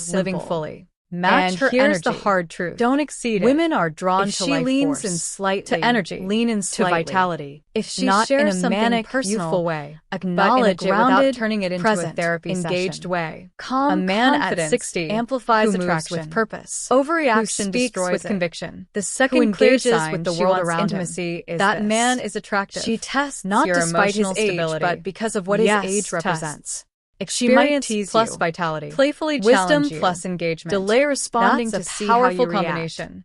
is living simple. fully. Match And her here's the energy. hard truth. Don't exceed it. Women are drawn If to she life leans force, in slightly, to energy, lean in to slightly. vitality. If she not in a shares something manic, personal, youthful way, acknowledge but in a it without grounded, turning it into present, a therapy engaged session. way. Calm a man confidence at 60 amplifies who moves attraction with purpose, Overreaction who speaks destroys with it. conviction, The who second clear engages sign with the she world wants around intimacy him. is That this. man is attractive. She tests not your despite his emotional age, stability, but because of what yes, his age represents. tests. Experience She might tease plus you, vitality, playfully wisdom challenge you, plus engagement. delay responding That's to a see how powerful you react. combination.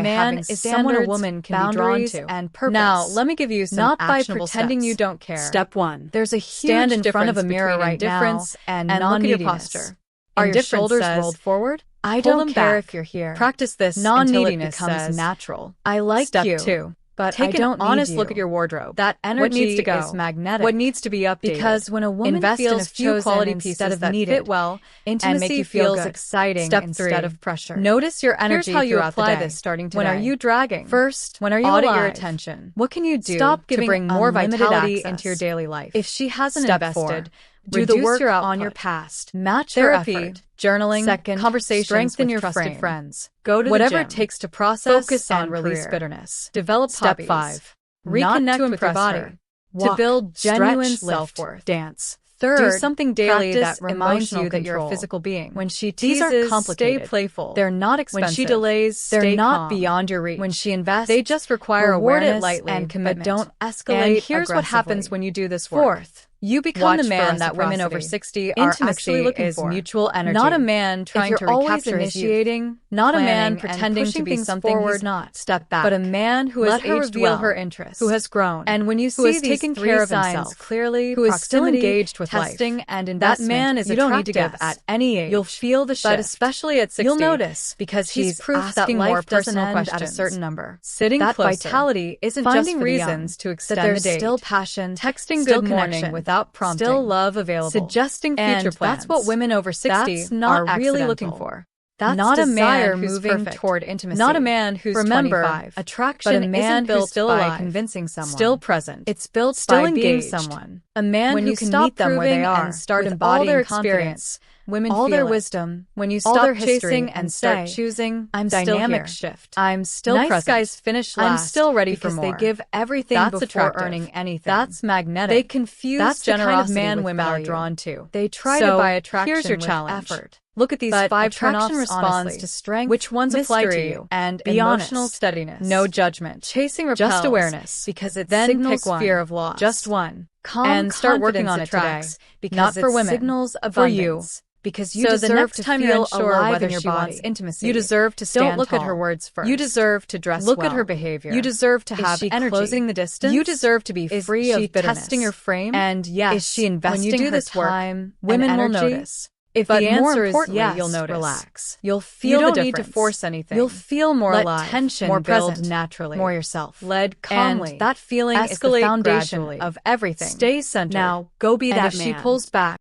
by man having is someone a standards, woman can be drawn boundaries, to. and purpose. Now, let me give you some not by actionable pretending steps. you don't care. Step 1. There's a huge Stand in front of a difference mirror between right indifference now and look at your non-neediness. posture. Are your Indifference shoulders says, rolled forward? I Pull don't them care back. if you're here. Practice this until it Non-neediness becomes says, natural. I like Step you, 2. but Take I don't an honest need look you. at your wardrobe. That energy What needs to go? is magnetic. What needs to be updated? Because when a woman Invest feels in a few chosen quality instead pieces of that needed, fit well intimacy and make you feel feels good. exciting Step instead 3. of pressure. Notice your energy Here's how you throughout apply the day. this starting today. When are you dragging? First, when are you audit alive? your attention. What can you do Stop to giving bring more unlimited vitality access. into your daily life? If she hasn't Step invested, 4. do Reduce the work your on your output. past. Match Therapy, your effort. Journaling, Second, conversations strengthen with your trusted frame. friends. Go to Whatever the it gym. takes to process Focus and on release career. bitterness. Develop Step hobbies. 5. Not Reconnect to with your impress body. her. To Walk, build genuine stretch, lift, self-worth. dance. Third, Do something daily practice that reminds emotional you that you're a control. physical being. When she These teases, are complicated. stay playful. They're not expensive. When she delays, they're stay not calm. beyond your reach. When she invests, they just require reward it awareness lightly and commitment. but don't escalate And here's what happens aggressively. when you do this work. Fourth, You become watch the for man that women over reciprocity. 60 are Intimacy actually looking is for. mutual energy. Not a man trying you're to always recapture his youth. initiating, Not a man planning, and pretending to pushing be things something forward, he's not. step back. But a man who Let has her aged reveal well, her interests, who has grown, and when you who see has these taken three care of signs himself, clearly, who is still proximity, engaged with testing, life, and that investment, man is you don't need to give attractive at any age. You'll feel the But shift, especially at 60, You'll notice because he's she's proof that asking life more doesn't personal end questions. at a certain number. Sitting That closer, vitality isn't finding just for the young. reasons to extend That there's the date, still passion, texting still good morning connection, without prompting, still love available, suggesting future and plans. that's what women over 60 That's not are really looking accidental. for. That's not a desire man who's moving perfect. toward intimacy. Not a man who's Remember, 25. attraction but a man isn't built who's still by alive, convincing someone. still present. It's built still by engaged. being someone. A man When who you can stop meet them where they proving are and start with embodying all their confidence, experience, women all feel their it. wisdom. When you all stop their history chasing and start say, choosing, I'm still dynamic here. shift. I'm still nice present. guys finish I'm last still ready for because more. they give everything That's before attractive. earning anything. That's magnetic. They confuse That's the kind of generosity man with women value. are drawn to. They try So, to buy attraction here's your with challenge. effort. Look at these But 5 attraction turnoffs responds honestly. to strength, Which ones apply to mystery, you? and Be emotional honest. steadiness. No judgment. Chasing Just repels, awareness. because it Then signals pick one. fear of loss. Just one. Calm And start working on confidence it today. attracts, because Not for it women. signals For you. abundance. Because you So deserve the next to time feel you're unsure alive whether in your she body. wants intimacy, You deserve to stand don't look at her tall. words first. You deserve to dress Look well. at her behavior. You deserve to Is have she energy. closing the distance? You deserve to be Is free she of bitterness. testing your frame? And yes, Is she investing when you do her this work, time, women and will energy? notice. If But the more answer is importantly, yes, you'll notice. relax. You'll You feel don't the need to difference. force anything. You'll feel more Let alive, tension more build present, naturally, more yourself. led calmly. And that feeling is the Escalate foundation gradually. of everything. Stay centered. Now, go be And that if man. she pulls back,